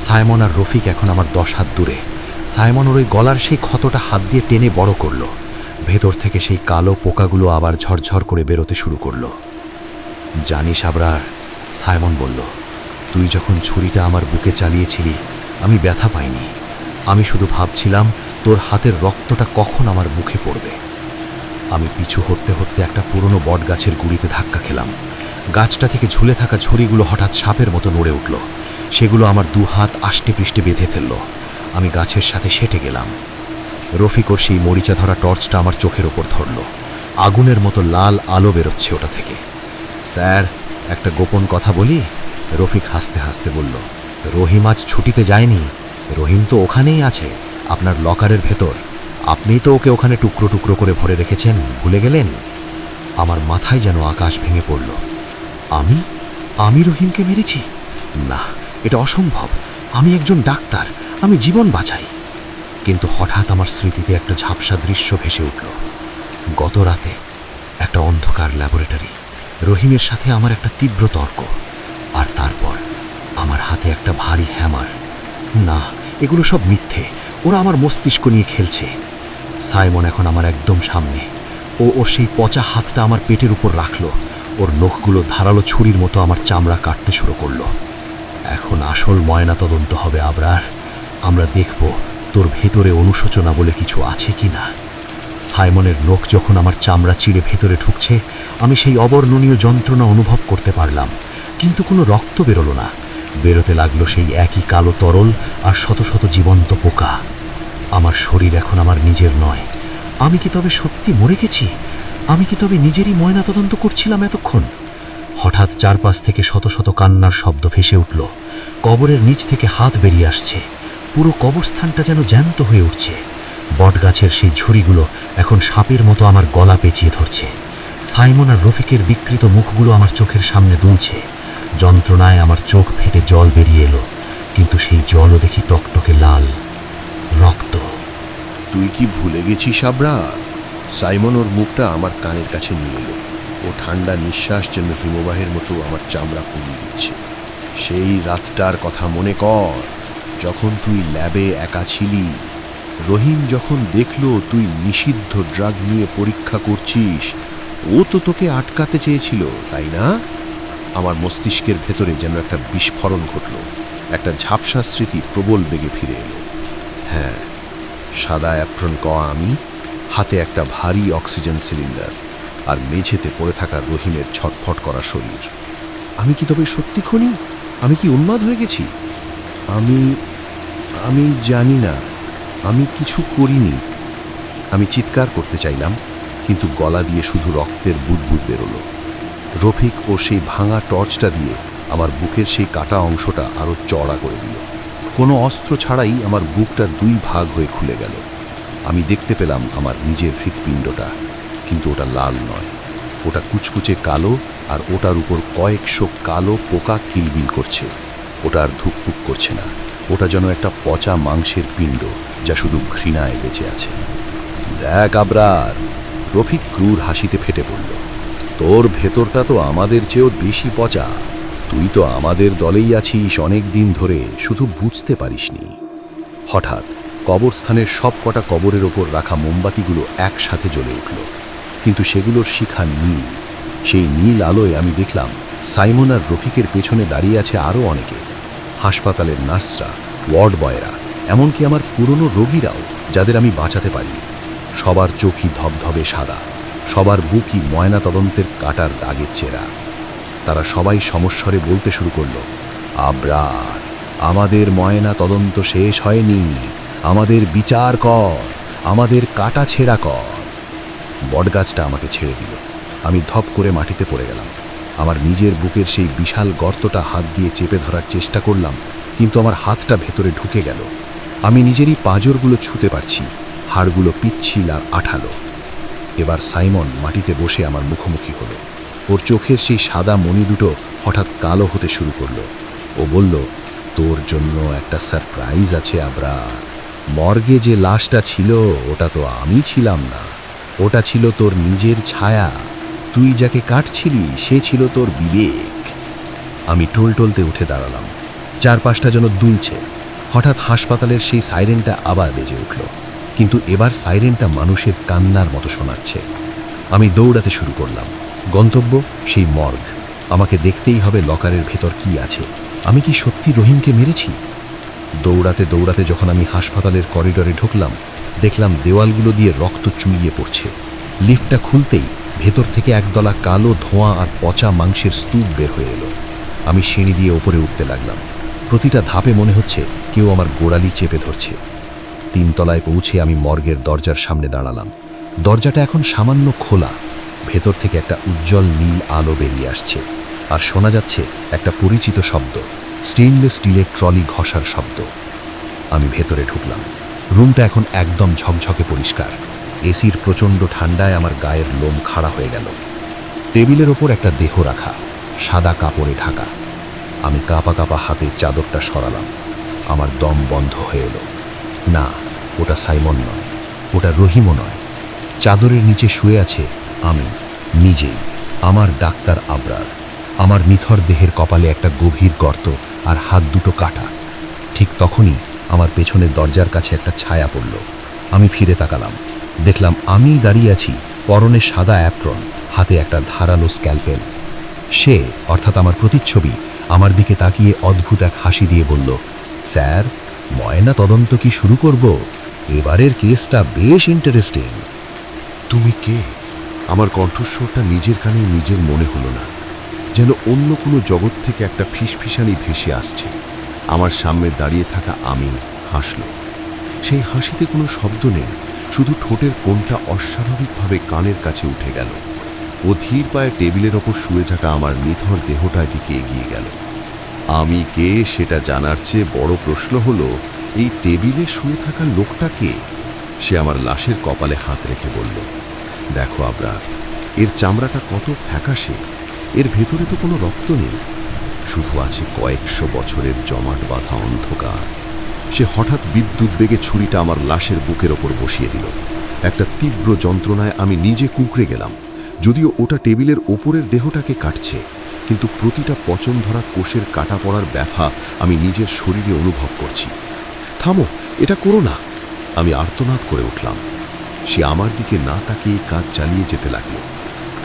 সাইমন আর রফিক এখন আমার 10 হাত দূরে। সাইমন ওর ওই গলার সেই ক্ষতটা হাত দিয়ে টেনে বড় করলো। ভেতর থেকে সেই কালো পোকাগুলো আবার ঝরঝর করে বেরোতে শুরু করলো। জানিস আবরার, সাইমন বলল, তুই যখন ছুরিটা আমার বুকে চালিয়েছিলি আমি ব্যথা পাইনি। আমি শুধু ভাবছিলাম তোর হাতের রক্তটা কখন আমার মুখে পড়বে। আমি পিছু হটতে হটতে একটা পুরনো বট গাছের গুড়িতে ধাক্কা খেলাম। গাছটা থেকে ঝুলে থাকা ছুরিগুলো হঠাৎ সাপের মতো নড়ে উঠল। সেগুলো আমার 2 হাত আষ্টে পৃষ্ঠে বেঁধে ফেলল। আমি গাছের সাথে সেটে গেলাম। রফিক ওর সেই মরিচা ধরা টর্চটা আমার চোখের ওপর ধরল। আগুনের মতো লাল আলো বেরোচ্ছে ওটা থেকে। স্যার, একটা গোপন কথা বলি? রফিক হাসতে হাসতে বলল, রহিম আজ ছুটিতে যায়নি। রহিম তো ওখানেই আছে, আপনার লকারের ভেতর। আপনিই তো ওকে ওখানে টুকরো টুকরো করে ভরে রেখেছেন, ভুলে গেলেন? আমার মাথায় যেন আকাশ ভেঙে পড়ল। আমি রহিমকে মেরেছি? না, এটা অসম্ভব। আমি একজন ডাক্তার, আমি জীবন বাঁচাই। কিন্তু হঠাৎ আমার স্মৃতিতে একটা ঝাপসা দৃশ্য ভেসে উঠল। গত রাতে একটা অন্ধকার ল্যাবরেটরি, রহিমের সাথে আমার একটা তীব্র তর্ক, আর তারপর আমার হাতে একটা ভারী হ্যামার। না, এগুলো সব মিথ্যে। ওরা আমার মস্তিষ্ক নিয়ে খেলছে। সাইমন এখন আমার একদম সামনে। ওর সেই পচা হাতটা আমার পেটের উপর রাখলো। ওর নখগুলো ধারালো ছুরির মতো আমার চামড়া কাটতে শুরু করলো। এখন আসল ময়না তদন্ত হবে আবরার। আমরা দেখব তোর ভেতরে অনুশোচনা বলে কিছু আছে কি না। সাইমনের নখ যখন আমার চামড়া চিড়ে ভেতরে ঢুকছে, আমি সেই অবর্ণনীয় যন্ত্রণা অনুভব করতে পারলাম। কিন্তু কোনো রক্ত বেরোলো না। বেরোতে লাগলো সেই একই কালো তরল আর শত শত জীবন্ত পোকা। আমার শরীর এখন আমার নিজের নয়। আমি কি তবে সত্যি মরে গেছি? আমি কি তবে নিজেরই ময়নাতদন্ত করছিলাম এতক্ষণ? হঠাৎ চারপাশ থেকে শত শত কান্নার শব্দ ভেসে উঠল। কবরের নিচ থেকে হাত বেরিয়ে আসছে। পুরো কবরস্থানটা যেন জ্যান্ত হয়ে উঠছে। বটগাছের সেই ঝুড়িগুলো এখন সাপের মতো আমার গলা পেঁচিয়ে ধরছে। সাইমন আর রফিকের বিকৃত মুখগুলো আমার চোখের সামনে দুলছে। যন্ত্রণায় আমার চোখ ফেটে জল বেরিয়ে এলো, কিন্তু সেই জলও দেখি টকটকে লাল, রক্ত। তুই কি ভুলে গেছিস আবরার? সাইমন ওর মুখটা আমার কানের কাছে নিয়ে এলো। ও ঠান্ডা নিঃশ্বাস যেন হিমবাহের মতো আমার চামড়া পুড়িয়ে দিচ্ছে। সেই রাতটার কথা মনে কর, যখন তুই ল্যাবে একা ছিলি। রহিম যখন দেখলো তুই নিষিদ্ধ ড্রাগ নিয়ে পরীক্ষা করছিস, ও তো তোকে আটকাতে চেয়েছিল, তাই না? আমার মস্তিষ্কের ভেতরে যেন একটা বিস্ফোরণ ঘটল। একটা ঝাপসা স্মৃতি প্রবল বেগে ফিরে এলো। হ্যাঁ, সাদা অ্যাপ্রন কওয়া আমি, হাতে একটা ভারী অক্সিজেন সিলিন্ডার, আর মেঝেতে পড়ে থাকা রহিমের ছটফট করা শরীর। আমি কি তবে সত্যি খুনি? আমি কি উন্মাদ হয়ে গেছি? আমি জানি না, আমি কিছু করিনি। আমি চিৎকার করতে চাইলাম, কিন্তু গলা দিয়ে শুধু রক্তের বুদবুদ বেরোলো। রফিক ও সেই ভাঙা টর্চটা দিয়ে আমার বুকের সেই কাটা অংশটা আরও চড়া করে দিল। কোনো অস্ত্র ছাড়াই আমার বুকটা 2 ভাগ হয়ে খুলে গেল। আমি দেখতে পেলাম আমার নিজের হৃৎপিণ্ডটা, কিন্তু ওটা লাল নয়, ওটা কুচকুচে কালো, আর ওটার উপর কয়েকশো কালো পোকা কিলবিল করছে। ওটা আর ধুকপুক করছে না, ওটা যেন একটা পচা মাংসের পিণ্ড যা শুধু ঘৃণায় বেঁচে আছে। দেখ আবরার, রফিক ক্রূর হাসিতে ফেটে পড়ল, তোর ভেতরটা তো আমাদের চেয়েও বেশি পচা। তুই তো আমাদের দলেই আছিস অনেক দিন ধরে, শুধু বুঝতে পারিসনি। হঠাৎ কবরস্থানের সব কটা কবরের ওপর রাখা মোমবাতিগুলো একসাথে জ্বলে উঠল, কিন্তু সেগুলোর শিখা নীল। সেই নীল আলোয় আমি দেখলাম সাইমন আর রফিকের পেছনে দাঁড়িয়ে আছে আরও অনেকে। হাসপাতালের নার্সরা, ওয়ার্ড বয়রা, এমনকি আমার পুরনো রোগীরাও, যাদের আমি বাঁচাতে পারি। সবার চোখই ধবধবে সাদা, সবার বুকই ময়নাতদন্তের কাটার দাগের চেরা। তারা সবাই সমস্বরে বলতে শুরু করলো, আবরার, আমাদের ময়না তদন্ত শেষ হয়নি, আমাদের বিচার কর, আমাদের কাটা ছেঁড়া কর। বটগাছটা আমাকে ছেড়ে দিল। আমি ধপ করে মাটিতে পড়ে গেলাম। আমার নিজের বুকের সেই বিশাল গর্তটা হাত দিয়ে চেপে ধরার চেষ্টা করলাম, কিন্তু আমার হাতটা ভেতরে ঢুকে গেল। আমি নিজেরই পাঁজরগুলো ছুঁতে পারছি, হাড়গুলো পিচ্ছিল আর আঠালো। এবার সাইমন মাটিতে বসে আমার মুখোমুখি হলো। ওর চোখের সেই সাদা মণি দুটো হঠাৎ কালো হতে শুরু করলো। ও বলল, তোর জন্য একটা সারপ্রাইজ আছে আবরার। মর্গে যে লাশটা ছিল ওটা তো আমি ছিলাম না, ওটা ছিল তোর নিজের ছায়া। তুই যাকে কাটছিলি সে ছিল তোর বিবেক। আমি টলটলতে উঠে দাঁড়ালাম। চারপাশটা যেন দুলছে। হঠাৎ হাসপাতালের সেই সাইরেনটা আবার বেজে উঠল, কিন্তু এবার সাইরেনটা মানুষের কান্নার মতো শোনাচ্ছে। আমি দৌড়াতে শুরু করলাম। গন্তব্য সেই মর্গ। আমাকে দেখতেই হবে লকারের ভেতর কি আছে। আমি কি সত্যি রহিমকে মেরেছি? দৌড়াতে দৌড়াতে যখন আমি হাসপাতালের করিডোরে ঢুকলাম, দেখলাম দেওয়ালগুলো দিয়ে রক্ত চুইয়ে পড়ছে। লিফটটা খুলতেই ভেতর থেকে একদলা কালো ধোঁয়া আর পচা মাংসের স্তূপ বের হয়ে এলো। আমি সিঁড়ি দিয়ে ওপরে উঠতে লাগলাম। প্রতিটা ধাপে মনে হচ্ছে কেউ আমার গোড়ালি চেপে ধরছে। 3 তলায় পৌঁছে আমি মর্গের দরজার সামনে দাঁড়ালাম। দরজাটা এখন সামান্য খোলা। ভেতর থেকে একটা উজ্জ্বল নীল আলো বেরিয়ে আসছে, আর শোনা যাচ্ছে একটা পরিচিত শব্দ, স্টেইনলেস স্টিলের ট্রলি ঘষার শব্দ। আমি ভেতরে ঢুকলাম। রুমটা এখন একদম ঝকঝকে পরিষ্কার। এসির প্রচণ্ড ঠান্ডায় আমার গায়ের লোম খাড়া হয়ে গেল। টেবিলের ওপর একটা দেহ রাখা, সাদা কাপড়ে ঢাকা। আমি কাঁপা কাঁপা হাতে চাদরটা সরালাম। আমার দম বন্ধ হয়ে এলো। না, ওটা সাইমন নয়, ওটা রহিমও নয়। চাদরের নিচে শুয়ে আছে আমি নিজেই, আমার ডাক্তার আবরার। আমার নিথর দেহের কপালে একটা গভীর গর্ত আর হাত দুটো কাটা। ঠিক তখনই আমার পেছনের দরজার কাছে একটা ছায়া পড়ল। আমি ফিরে তাকালাম। দেখলাম আমি দাঁড়িয়ে আছি, পরনে সাদা অ্যাপ্রন, হাতে একটা ধারালো স্ক্যালপেল। সে, অর্থাৎ আমার প্রতিচ্ছবি, আমার দিকে তাকিয়ে অদ্ভুত এক হাসি দিয়ে বলল, স্যার, ময়না তদন্ত কি শুরু করব? এবারের কেসটা বেশ ইন্টারেস্টিং। তুমি কে? আমার কণ্ঠস্বরটা নিজের কানে নিজের মনে হলো না, যেন অন্য কোনো জগৎ থেকে একটা ফিসফিসানি ভেসে আসছে। আমার সামনে দাঁড়িয়ে থাকা আমি হাসল। সেই হাসিতে কোনো শব্দ নেই, শুধু ঠোঁটের কোণটা অস্বাভাবিকভাবে কানের কাছে উঠে গেল। ও ধীর পায়ে টেবিলের ওপর শুয়ে থাকা আমার নিথর দেহটার দিকে এগিয়ে গেল। আমি কে সেটা জানার চেয়ে বড় প্রশ্ন হলো, এই টেবিলে শুয়ে থাকা লোকটা কে? সে আমার লাশের কপালে হাত রেখে বলল, দেখো আবরার, এর চামড়াটা কত ফ্যাকাশে, এর ভেতরে তো কোনো রক্ত নেই, শুধু আছে কয়েকশো বছরের জমাট বাঁধা অন্ধকার। সে হঠাৎ বিদ্যুৎ বেগে ছুরিটা আমার লাশের বুকের ওপর বসিয়ে দিল। একটা তীব্র যন্ত্রণায় আমি নিজে কুঁকড়ে গেলাম। যদিও ওটা টেবিলের ওপরের দেহটাকে কাটছে, কিন্তু প্রতিটা পচন ধরা কোষের কাটা পড়ার ব্যথা আমি নিজের শরীরে অনুভব করছি। থামো, এটা করো না, আমি আর্তনাদ করে উঠলাম। সে আমার দিকে না তাকিয়ে কাজ চালিয়ে যেতে লাগলো।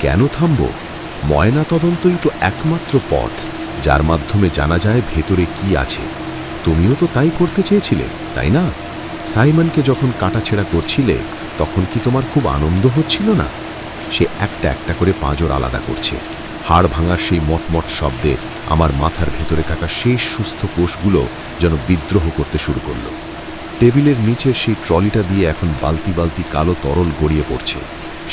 কেন থামব? ময়না তদন্তই তো একমাত্র পথ যার মাধ্যমে জানা যায় ভেতরে কি আছে। তুমিও তো তাই করতে চেয়েছিলে, তাই না? সাইমনকে যখন কাটাছেঁড়া করছিলে তখন কি তোমার খুব আনন্দ হচ্ছিল না? সে একটা একটা করে পাঁজর আলাদা করছে। হাড় ভাঙার সেই মটমট শব্দে আমার মাথার ভেতরে থাকা শেষ সুস্থ কোষগুলো যেন বিদ্রোহ করতে শুরু করলো। টেবিলের নিচের সেই ট্রলিটা দিয়ে এখন বালতি বালতি কালো তরল গড়িয়ে পড়ছে।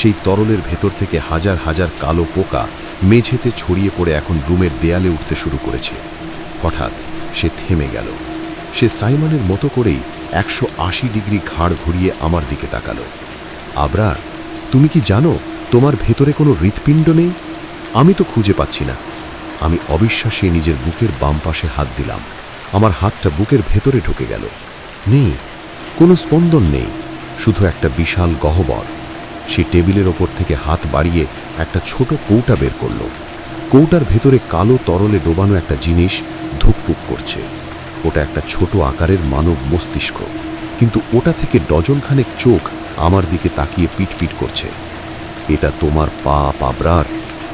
সেই তরলের ভেতর থেকে হাজার হাজার কালো পোকা মেঝেতে ছড়িয়ে পড়ে এখন রুমের দেয়ালে উঠতে শুরু করেছে। হঠাৎ সে থেমে গেল। সে সাইমনের মতো করেই 180 ডিগ্রি ঘাড় ঘুরিয়ে আমার দিকে তাকালো। আবরার, তুমি কি জানো তোমার ভেতরে কোনো হৃৎপিণ্ড নেই? আমি তো খুঁজে পাচ্ছি না। আমি অবিশ্বাসে নিজের বুকের বাম পাশে হাত দিলাম। আমার হাতটা বুকের ভেতরে ঢুকে গেল। নেই, কোনো স্পন্দন নেই, শুধু একটা বিশাল গহ্বর। সে টেবিলের ওপর থেকে হাত বাড়িয়ে একটা ছোট কৌটা বের করল। কৌটার ভেতরে কালো তরলে ডোবানো একটা জিনিস ধুকপুক করছে। ওটা একটা ছোট আকারের মানব মস্তিষ্ক, কিন্তু ওটা থেকে ডজনখানেক চোখ আমার দিকে তাকিয়ে পিটপিট করছে। এটা তোমার পাপ আবরার।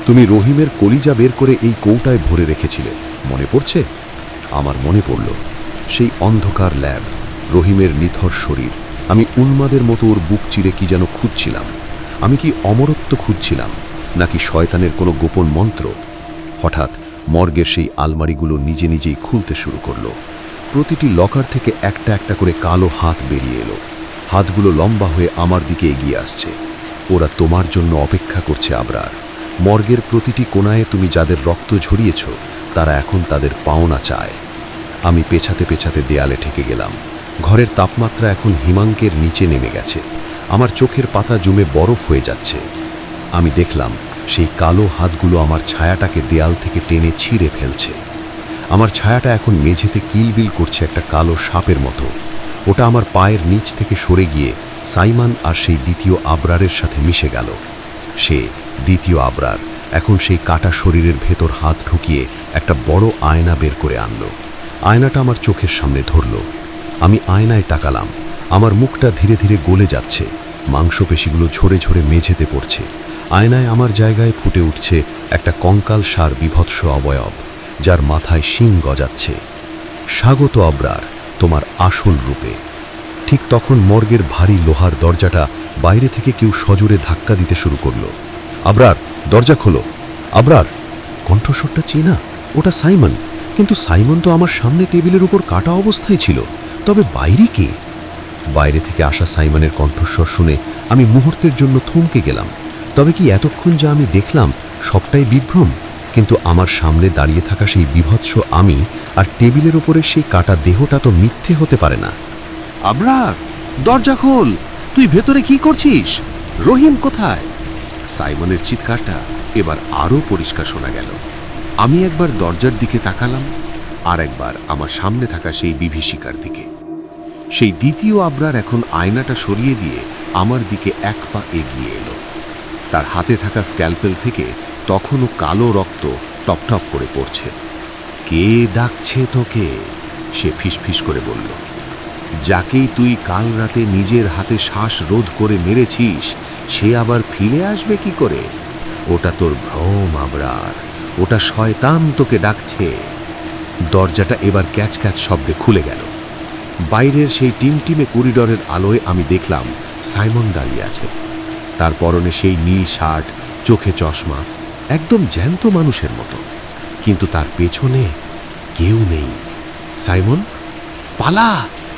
তুমি রহিমের কলিজা বের করে এই কৌটায় ভরে রেখেছিলে, মনে পড়ছে? আমার মনে পড়ল সেই অন্ধকার ল্যাব, রহিমের নিথর শরীর, আমি উন্মাদের মতো ওর বুক চিরে কি যেন খুঁজছিলাম। আমি কি অমরত্ব খুঁজছিলাম, নাকি শয়তানের কোনো গোপন মন্ত্র? হঠাৎ মর্গের সেই আলমারিগুলো নিজে নিজেই খুলতে শুরু করলো। প্রতিটি লকার থেকে একটা একটা করে কালো হাত বেরিয়ে এলো। হাতগুলো লম্বা হয়ে আমার দিকে এগিয়ে আসছে। ওরা তোমার জন্য অপেক্ষা করছে আবরার। মর্গের প্রতিটি কোণায় তুমি যাদের রক্ত ঝরিয়েছ, তারা এখন তাদের পাওনা চায়। আমি পেছাতে পেছাতে দেয়ালে ঠেকে গেলাম। ঘরের তাপমাত্রা এখন হিমাঙ্কের নিচে নেমে গেছে। আমার চোখের পাতা জমে বরফ হয়ে যাচ্ছে। আমি দেখলাম সেই কালো হাতগুলো আমার ছায়াটাকে দেয়াল থেকে টেনে ছিঁড়ে ফেলছে। আমার ছায়াটা এখন মেঝেতে কিলবিল করছে একটা কালো সাপের মতো। ওটা আমার পায়ের নিচ থেকে সরে গিয়ে সাইমন আর সেই দ্বিতীয় আবরারের সাথে মিশে গেল। সে দ্বিতীয় আবরার এখন সেই কাটা শরীরের ভেতর হাত ঢুকিয়ে একটা বড় আয়না বের করে আনলো। আয়নাটা আমার চোখের সামনে ধরল। আমি আয়নায় তাকালাম। আমার মুখটা ধীরে ধীরে গলে যাচ্ছে, মাংসপেশিগুলো ঝরে ঝরে মেঝেতে পড়ছে। আয়নায় আমার জায়গায় ফুটে উঠছে একটা কঙ্কালসার বিভৎস অবয়ব, যার মাথায় শিং গজাচ্ছে। স্বাগত আবরার, তোমার আসল রূপে। ঠিক তখন মর্গের ভারী লোহার দরজাটা বাইরে থেকে কেউ সজোরে ধাক্কা দিতে শুরু করলো। আবরার, দরজা খোলো। আবরার! কণ্ঠস্বরটা চেনা, ওটা সাইমন। কিন্তু সাইমন তো আমার সামনে টেবিলের উপর কাটা অবস্থায় ছিল। তবে বাইরে কে? বাইরে থেকে আসা সাইমনের কণ্ঠস্বর শুনে আমি মুহূর্তের জন্য থমকে গেলাম। তবে কি এতক্ষণ যা আমি দেখলাম সবটাই বিভ্রম? কিন্তু আমার সামনে দাঁড়িয়ে থাকা সেই বিভৎস আমি আর টেবিলের উপরের সেই কাটা দেহটা তো মিথ্যে হতে পারে না। আবরার, দরজা খোল! তুই ভেতরে কি করছিস? রহিম কোথায়? সাইমনের চিৎকারটা এবার আরও পরিষ্কার শোনা গেল। আমি একবার দরজার দিকে তাকালাম, আর একবার আমার সামনে থাকা সেই বিভীষিকার দিকে। সেই দ্বিতীয় আবরার এখন আয়নাটা সরিয়ে দিয়ে আমার দিকে এক পা এগিয়ে এলো। তার হাতে থাকা স্ক্যালপেল থেকে তখনও কালো রক্ত টপটপ করে পড়ছে। কে ডাকছে তোকে? সে ফিসফিস করে বলল। যাকেই তুই কাল রাতে নিজের হাতে শ্বাস রোধ করে মেরেছিস, সে আবার ফিরে আসবে কি করে? ওটা তোর ভ্রম আবরার, ওটা শয়তান তোকে ডাকছে। দরজাটা এবার ক্যাচ ক্যাচ শব্দে খুলে গেল। বাইরের সেই টিমটিমে করিডরের আলোয় আমি দেখলাম সাইমন দাঁড়িয়ে আছে। তার পরনে সেই নীল শার্ট, চোখে চশমা, একদম জ্যান্ত মানুষের মতো। কিন্তু তার পেছনে কেউ নেই। সাইমন, পালা!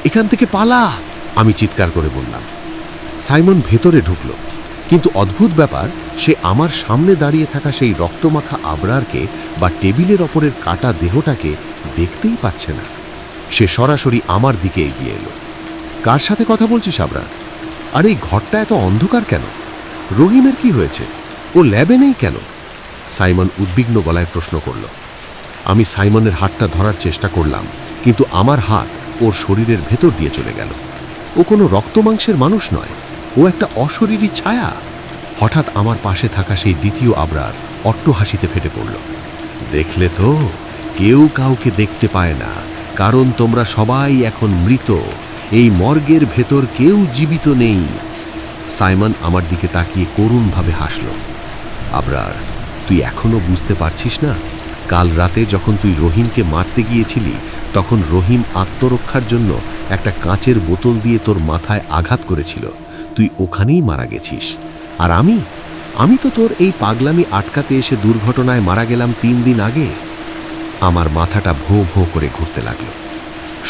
এখান থেকে পালা! আমি চিৎকার করে বললাম। সাইমন ভেতরে ঢুকল, কিন্তু অদ্ভুত ব্যাপার, সে আমার সামনে দাঁড়িয়ে থাকা সেই রক্তমাখা আবরারকে বা টেবিলের ওপরের কাটা দেহটাকে দেখতেই পাচ্ছে না। সে সরাসরি আমার দিকে এগিয়ে এলো। কার সাথে কথা বলছিস আবরার? আর এই ঘরটা এত অন্ধকার কেন? রহিমের কি হয়েছে? ও ল্যাবে নেই কেন? সাইমন উদ্বিগ্ন গলায় প্রশ্ন করল। আমি সাইমনের হাতটা ধরার চেষ্টা করলাম, কিন্তু আমার হাত ওর শরীরের ভেতর দিয়ে চলে গেল। ও কোনো রক্তমাংসের মানুষ নয়, ও একটা অশরীরী ছায়া। হঠাৎ আমার পাশে থাকা সেই দ্বিতীয় আবরার অট্টহাসিতে ফেটে পড়ল। দেখলে তো, কেউ কাউকে দেখতে পায় না, কারণ তোমরা সবাই এখন মৃত। এই মর্গের ভেতর কেউ জীবিত নেই। সাইমন আমার দিকে তাকিয়ে করুণভাবে হাসল। আবরার, তুই এখনো বুঝতে পারছিস না? কাল রাতে যখন তুই রহিমকে মারতে গিয়েছিলি, তখন রহিম আত্মরক্ষার জন্য একটা কাঁচের বোতল দিয়ে তোর মাথায় আঘাত করেছিল। তুই ওখানেই মারা গেছিস। আর আমি তো তোর এই পাগলামি আটকাতে এসে দুর্ঘটনায় মারা গেলাম 3 দিন আগে। আমার মাথাটা ভোঁ ভোঁ করে ঘুরতে লাগলো।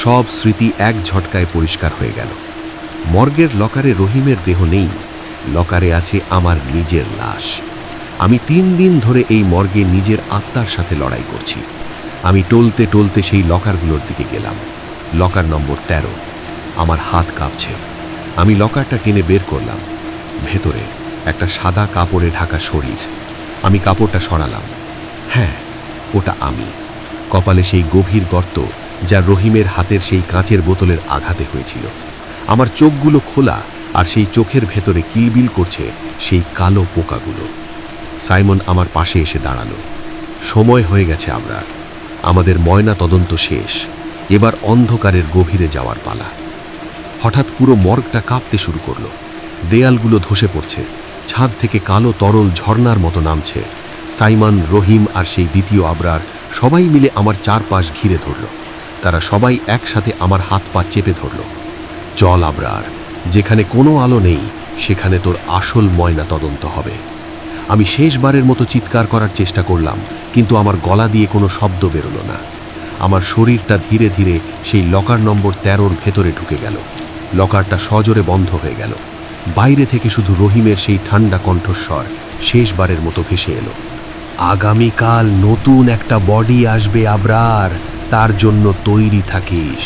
সব স্মৃতি এক ঝটকায় পরিষ্কার হয়ে গেল। মর্গের লকারে রহিমের দেহ নেই, লকারে আছে আমার নিজের লাশ। আমি 3 দিন ধরে এই মর্গে নিজের আত্মার সাথে লড়াই করছি। আমি টলতে টলতে সেই লকারগুলোর দিকে গেলাম। লকার নম্বর 13। আমার হাত কাঁপছে। আমি লকারটা টেনে বের করলাম। ভেতরে একটা সাদা কাপড়ে ঢাকা শরীর। আমি কাপড়টা সরালাম। হ্যাঁ, ওটা আমি। কপালে সেই গভীর গর্ত, যা রহিমের হাতের সেই কাঁচের বোতলের আঘাতে হয়েছিল। আমার চোখগুলো খোলা, আর সেই চোখের ভেতরে কিলবিল করছে সেই কালো পোকাগুলো। সাইমন আমার পাশে এসে দাঁড়ালো। সময় হয়ে গেছে আবরার, আমাদের ময়না তদন্ত শেষ। এবার অন্ধকারের গভীরে যাওয়ার পালা। হঠাৎ পুরো মর্গটা কাঁপতে শুরু করলো। দেয়ালগুলো ধসে পড়ছে, ছাদ থেকে কালো তরল ঝর্ণার মতো নামছে। সাইমন, রহিম আর সেই দ্বিতীয় আবরার সবাই মিলে আমার চারপাশ ঘিরে ধরল। তারা সবাই একসাথে আমার হাত পা চেপে ধরল। চল আবরার, যেখানে কোনো আলো নেই সেখানে তোর আসল ময়না তদন্ত হবে। আমি শেষবারের মতো চিৎকার করার চেষ্টা করলাম, কিন্তু আমার গলা দিয়ে কোনো শব্দ বেরোলো না। আমার শরীরটা ধীরে ধীরে সেই লকার নম্বর 13-র ভেতরে ঢুকে গেল। লকারটা সজোরে বন্ধ হয়ে গেল। বাইরে থেকে শুধু রহিমের সেই ঠান্ডা কণ্ঠস্বর শেষবারের মতো ভেসে এলো। আগামীকাল নতুন একটা বডি আসবে আবরার, তার জন্য তৈরি থাকিস।